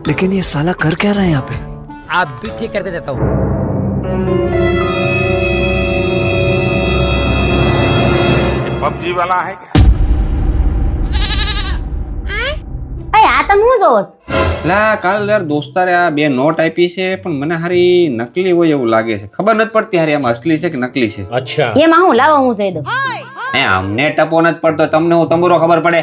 लेकिन ये साला कर क्या रहा है यहाँ पे? आप भी ठीक करके देता हूँ। पबजी वाला है क्या? એ આ તમે હું જોસ? લા કાલ યાર દોસ્તારે આ બે નોટ આપી છે પણ મને હારી નકલી હોય એવું લાગે છે. ખબર નથી પડતી હારી આમાં અસલી છે કે નકલી છે. એમાં હું લાવો હું જોઈ દઉં. અમને ટપો નથી પડતો, તમને હું તંબુરો ખબર પડે.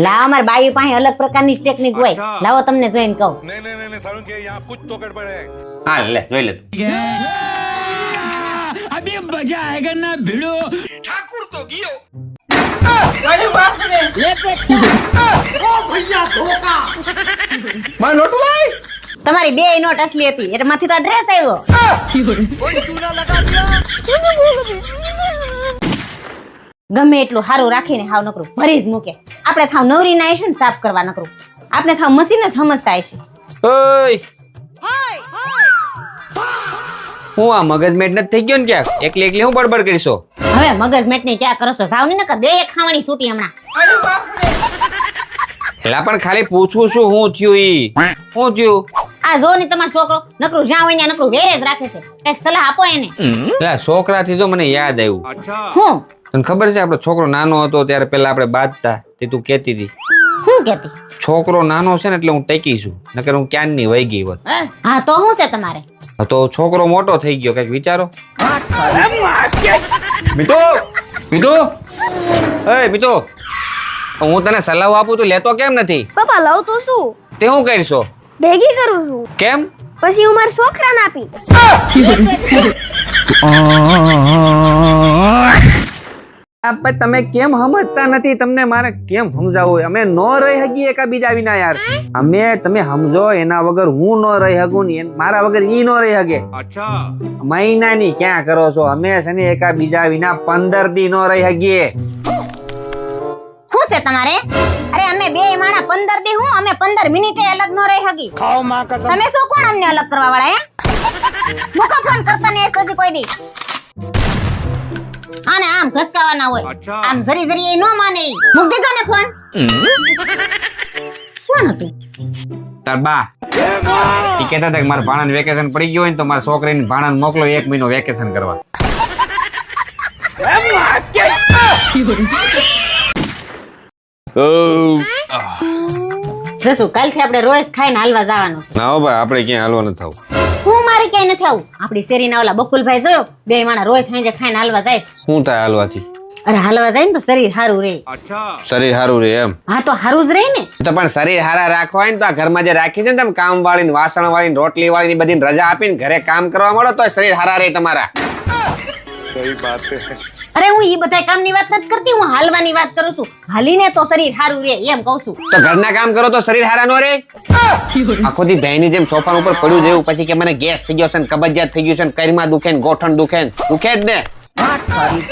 લાવો અમારી બાઈ પાસે અલગ પ્રકારની ટેકનિક હોય. લાવો તમને જોઈને કહું. नहीं सारुण के यहाँ कुछ तो गड़बड़ है। હા લે જોઈ લે તું. अभी मजा आएगा ना भिड़ो। ठाकुर तो गियो। માર નોટું લાય. તમારી બે નોટ અસલી હતી એટલે માંથી તો ડ્રેસ આવ્યો. ગમે એટલું સારું રાખીને હાવ નકરું ભરી જ મૂકે. આપણે થાવ નવરી ના આવીશું ને સાફ કરવા નકરું. આપણે થાવ મશીન જ સમજતા હશે. ઓય હું આ મગજ મેટ નથી થઈ ગયો ને ક્યાંક? એકલી એકલી હું બડબડ કરીશો? હવે મગજ મેટ ની ક્યાં કરો છો? સાવ ની નકર દે ખાવાની છૂટી હમણાં. એલા પણ ખાલી પૂછું છું હું થયું ઈ હું થયું? આ જો ને તમારો છોકરો નકરું જ્યાં હોય ને નકરું વેરે જ રાખે છે. કઈક સલાહ આપો એને. એલા છોકરાથી જો મને યાદ આવ્યું. હું તને ખબર છે આપણો છોકરો નાનો હતો ત્યારે પેલા આપણે બાંધતા તે તું કહેતી હતી હું કેતી? છોકરો નાનો છે ને એટલે હું ટેકી છું, નકર હું ક્યાંની વહી ગઈ હોત. હા તો શું છે તમારે? તો છોકરો મોટો થઈ ગયો, કઈક વિચારો. મિતુ મિતુ એ મિતુ, હું તને સલાહ આપું તું લેતો કેમ નથી? પપ્પા લઉં તો શું? તે હું કરશો? ભેગી કરું છું. કેમ? પછી હું મારા છોકરાને આપી. પણ તમે કેમ સમજતા નથી? તમને મારે કેમ સમજાવવું? અમે નો રહી હગીએ એકા બીજા વિના યાર. અમે તમે સમજો એના વગર હું નો રહી હગું ને મારા વગર ઈ નો રહી હગે. મહિનાની ક્યાં કરો છો? અમે છે ને એકા બીજા વિના 15 દી નો રહી હગીએ. શું છે તમારે? અરે અમે બે માણા 15 દી હું અમે 15 મિનિટે અલગ નો રહી હગી. તમે શું કોણ અમને અલગ કરવા વાળા હે? મુકો ફોન કરતા ને પછી કોઈ દી. આને આમ ઘસકાવાના હોય. આમ જરી જરી એ નો માને. મૂક દીધો ને ફોન. કોણ હતું? તાર બા ઈ કહેતા હતા કે મારા ભાણાને વેકેશન પડી ગયું હોય ને તો મારા છોકરીને ભાણાને મોકલો 1 મહિનો વેકેશન કરવા. જસુ કાલથી આપણે રોજ ખાઈને હાલવા જવાનું છે. ના ભાઈ આપણે ક્યાં હાલવા નથી થવું. હું મારે ક્યાંય નથી આવું. આપણી શેરીના ઓલા બકુલભાઈ જોયો બે માણા રોજ સાંજે ખાઈને હાલવા જાય. શું થાય હાલવાથી? અરે હાલવા જાય ને તો શરીર સારું રહે. શરીર સારું રહે એમ? હા તો સારું જ રહે ને. તો પણ શરીર હારા રાખવા હોય ને તો આ ઘરમાં જે રાખી છે ને તમે કામ વાળી વાસણ વાળી રોટલી વાળી બધી રજા આપીને ઘરે કામ કરવા મળો તો શરીર હારા રહે તમારા. सही बात है। અરે હું ઈ બધા કામની વાત નથી કરતી, હું હાલવાની વાત કરું છું. હાલીને તો શરીર સારું રહે એમ કહું છું. તો ઘરના કામ કરો તો શરીર હારા નો રહે? આખો દી બહેની જેમ સોફા ઉપર પડ્યું જેવું પછી કે મને ગેસ થઈ ગયો છે ને કબજિયાત થઈ ગયું છે ને કરમાં દુખે ને ગોઠણ દુખે જ ને.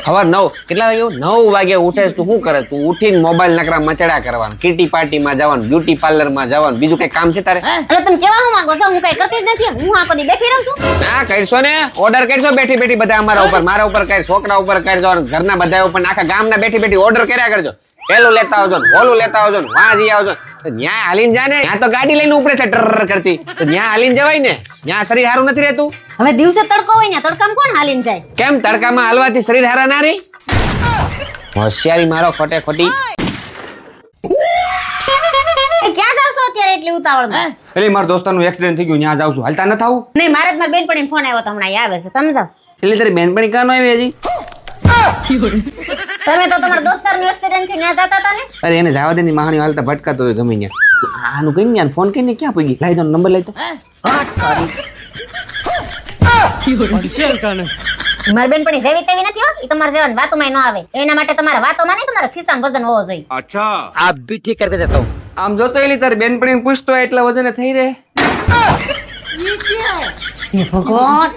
ખબર 9 કેટલા વાગે? 9 વાગે ઉઠે તું શું કરે? તું ઉઠીને મોબાઈલ નકરા મચડા કરવાના, કીટી પાર્ટીમાં જવાનું, બ્યુટી પાર્લરમાં જવાનું, બીજું કઈ કામ છે તારે? એટલે તમે કેવા હું માંગો છો? હું કઈ કરતી જ નથી. હું આખો દી બેઠી રહું છું. ના કરશો ને, ઓર્ડર કરશો બેઠી બેઠી બધા અમારા ઉપર, મારા ઉપર કર, છોકરા ઉપર કરજો, ઘરના બધા ઉપર, આખા ગામના બેઠી બેઠી ઓર્ડર કર્યા કરજો. પેલું લેતા આવજો ને ઓલું લેતા આવજો ને વાં જઈ આવજો. ન્યા હાલીને જા ને, ત્યાં તો ગાડી લઈને ઉપડે છે ટર કરતી, તો ન્યા હાલીને જવાય ને. ન્યા શરીર હારું નથી રહેતું. હવે દિવસે તડકો હોય ને, તડકામાં કોણ હાલીને જાય? કેમ તડકામાં હાલવાથી શરીર હારા ના રહે? હોશિયારી મારો ખોટે ખોટી. ક્યાં જાવ છો અત્યારે એટલી ઉતાવળમાં? એટલે મારા દોસ્તારનું એક્સિડન્ટ થઈ ગયું, ત્યાં જાઉં છું. હાલતા ન થાવું? નહીં, મારે જ મારા બેનપણીનો ફોન આવ્યો તો હમણાં આવે છે. તમે જાઓ. એટલે તારી બેનપણી કાં નો આવી હજી? તમે તો તમારા દોસ્તારનું એક્સિડન્ટ છે ત્યાં જતા હતા ને? અરે એને જવા દે ની માહણી હાલતા ભટકાતો હોય ગમે ત્યાં. આનું કઈ ને ફોન કરીને ક્યાં પગી લાઈ દો, નંબર લઈ તો. મારી બેનપણી જેવી તેવી નથી હો. ઈ તમારા જેવા વાતોમાં ન આવે. એના માટે તમારા વાતોમાં નહીં, તમારા ખિસ્સામાં વજન હોવો જોઈએ. आप भी ठीक करके देता हूँ। આમ જોતો એલી તારી બેનપણીને પૂછતો એટલા વજને થઈ રહે. ભગવાન,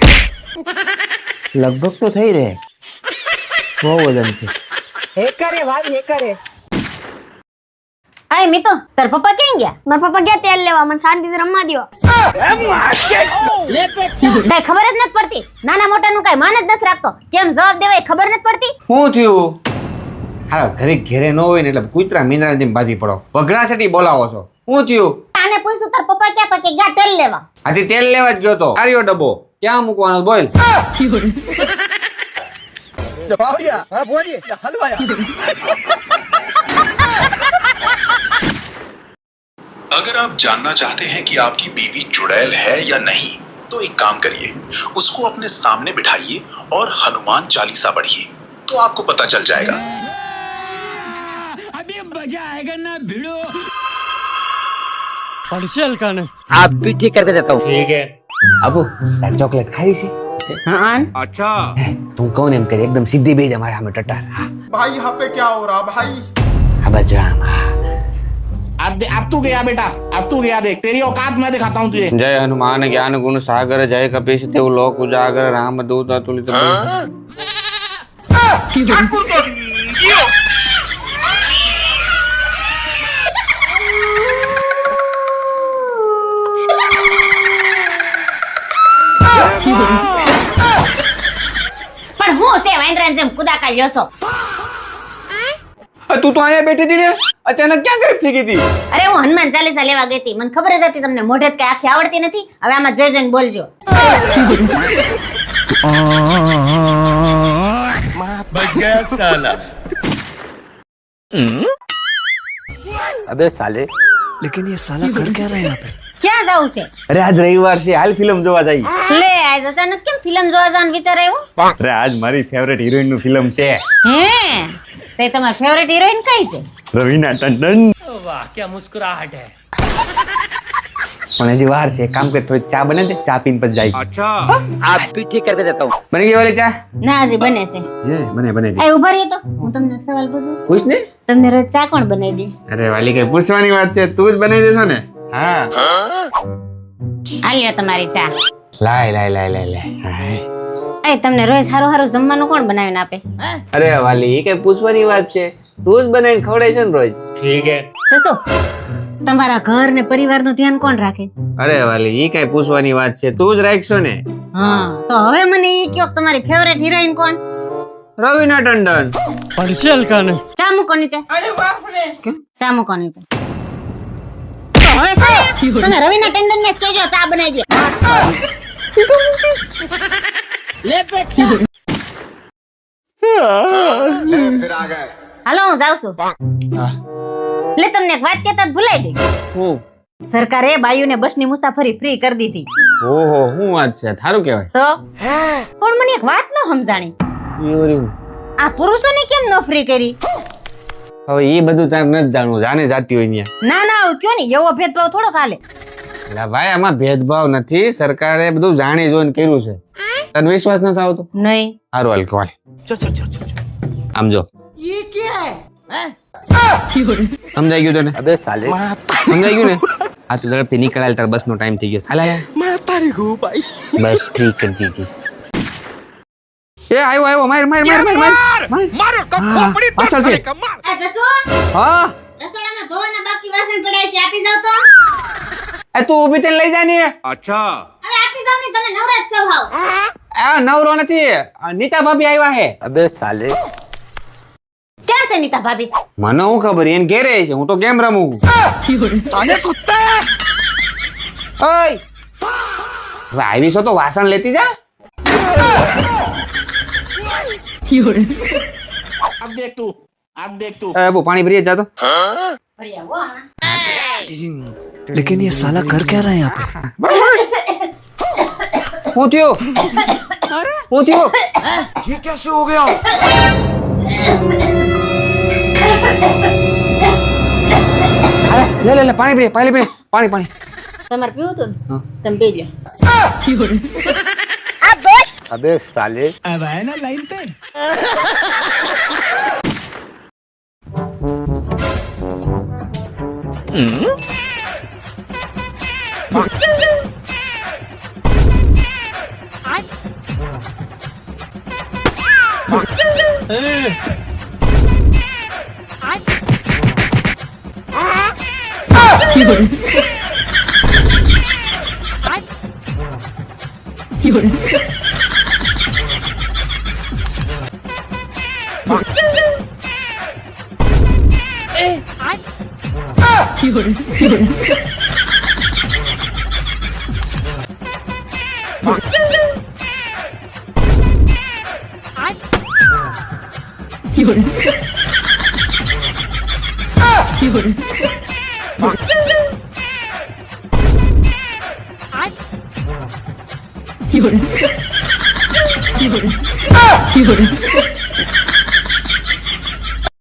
લગભગ તો થઈ રહે. બહુ વજન છે. આય મિતો, તાર પપ્પા ક્યાં ગયા? મારા પપ્પા ગયા તેલ લેવા, મને શાંતિથી રમવા દ્યો. કઈ ખબર જ નથી પડતી. નાના મોટાનું કઈ માન જ નથી રાખતો. કેમ જવાબ દેવાય ખબર નથી પડતી. શું થયું? હા ઘરે ઘેરે ન હોય ને એટલે કૂતરા મીંદરા જેમ બાજી પડો. વઘરા સેટી બોલાવો છો? શું થયું? આને પૂછ્યું તાર પપ્પા ક્યાં તો કે ગયા તેલ લેવા. આજે તેલ લેવા જ ગયો તો આર્યો ડબ્બો ક્યાં મૂકવાનો બોલ अगर आप जानना चाहते हैं कि आपकी बीवी चुड़ैल है या नहीं तो एक काम करिए, उसको अपने सामने बिठाइए और हनुमान चालीसा पढ़िए तो आपको पता चल जाएगा। अभी मजा आएगा ना भिड़ो. आप भी ठीक करके देता हूँ. अबू चॉकलेट खाई से હા अच्छा તું कौन એમ કરે એકદમ સીધી બેજ અમારા સામે ટટાર હા भाई यहाँ पे क्या हो रहा भाई? આ બાજુ આમ अब तू गया बेटा, अब तू गया, देख तेरी औकात मैं दिखाता हूँ तुझे। जय हनुमान ज्ञान गुण सागर जय कपीश तेव लोक उजागर राम दूत अतुलित बल। ठाकुर तो जियो. પણ હું છે વાંદરાને જેમ કુદાકા લ્યો છો? તું તો અહીંયા બેઠી હતી ને અચાનક ક્યાં ગાયબ થઈ ગઈ હતી અરે હું હનુમાન ચાલીસા લેવા ગઈ હતી, મને ખબર જ હતી તમને મોઢે જ કઈ આખી આવડતી નથી. હવે આમાં જય જયને બોલજો. अबे साले लेकिन ये साला कर क्या रहा है यहाँ पे? ક્યાં જવું છે? अरे आज रविवार से हाल फिल्म જોવા જાય લે આજ અચાનક કેમ ફિલ્મ જોવા જવાનો વિચાર આવ્યો? અરે આજ મારી ફેવરેટ હિરોઈન નું ફિલ્મ છે હે તે તમારી ફેવરેટ હિરોઈન કઈ છે? રવીના ટંડન वाह क्या मुस्कुराहट है. પણ હજી વાર છે કામ કર થોડી ચા બને દે ચા પીને પછી જાય अच्छा आप भी ठीक करके देता हूँ. બની ગઈ વાલી ચા ના હજી બને છે. બને બને એ ઉભા રહ્યો તો હું તમને એક સવાલ પૂછું. પૂછ ને તમને રોજ ચા કોણ બનાવી દે? અરે વાલી કઈ પૂછવાની વાત છે તું જ બનાવી દેશો ને હા આ લ્યો તમારી ચા. લાય લાય લાય લાય લાય એ તમને રોજ સારું સારું જમવાનું કોણ બનાવીને આપે? અરે વાલી એ કઈ પૂછવાની વાત છે તું જ બનાવીને ખવડાય છે ને રોજ જશો તમારા ઘર ને પરિવાર નું ધ્યાન કોણ રાખે? અરે વાલી એ કઈ પૂછવાની વાત છે તું જ રાખશો ને હા તો હવે મને એ કયો કે તમારી ફેવરેટ હિરોઈન કોણ? રવીના ટંડન ચા મૂકો નીચે. ચા મૂકો નીચે. તો હવે છે ને, તમે રવીના ટંડન ને જ કહેજો ચા બનાવી દે. હાલો હું જાઉં છું. લે તમને એક વાત કહેતા જ ભૂલાઈ ગઈ. હું સરકારે બાયુને બસની મુસાફરી ફ્રી કરી દીધી. ઓહો હું વાત છે થારું કહેવાય તો પણ મને એક વાત ન સમજાણી, આ પુરુષોને કેમ ન ફ્રી કરી? હવે એ બધું તાર નથી જાણવું જાને જાતી હોય ત્યાં ના ના આવું કયો ને, એવો ભેદભાવ થોડો ચાલે. એટલે ભાઈ આમાં ભેદભાવ નથી સરકારે બધું જાણી જોઈને કર્યું છે તને વિશ્વાસ નથી આવતો નહીં સારું હાલ કોલ આમ જો સમજાઈ ગયું તને અબે સાલે સમજાઈ ગયું ને આ તો ઝડપથી નીકળાય તાર બસ નો ટાઈમ થઈ ગયો હાલ બસ ફ્રી કરી દીધી એ આવ્યો આવ્યો માર માર માર માર માર मारो को खोपड़ी तोड़ पाछળ છે. साले का मार. આ જશો હા રસોડામાં ધોવાના બાકી વાસણ પડ્યા છે, આપી જાવ તો. એ તું ઊભી થઈને લઈ જા ને अच्छा હવે આપી જાવ ને, તમે નવરા જ સ્વભાવ. આ નવરો નથી આ નીતા ભાભી આવ્યા હે અબે સાલે ક્યાં છે નીતા ભાભી? મને હું ખબર એને ઘેરે છે હું તો ગેમ રમું साले कुत्ता ઓય હવે આવી છો તો વાસણ લેતી જા अब देख तू, अब देख तू। એ બો પાણી ભરી જા તો ફરી આવો હમણાં. लेकिन ये साला कर क्या रहा है यहाँ पे? હું થયો હું થયો ये कैसे हो गया? અરે લે લે લે પાણી પી પાણી પાણી તમારે પીવું હતું ને, તમે પી લ્યો. अबे साले अब आया ना लाइन पे. Ah!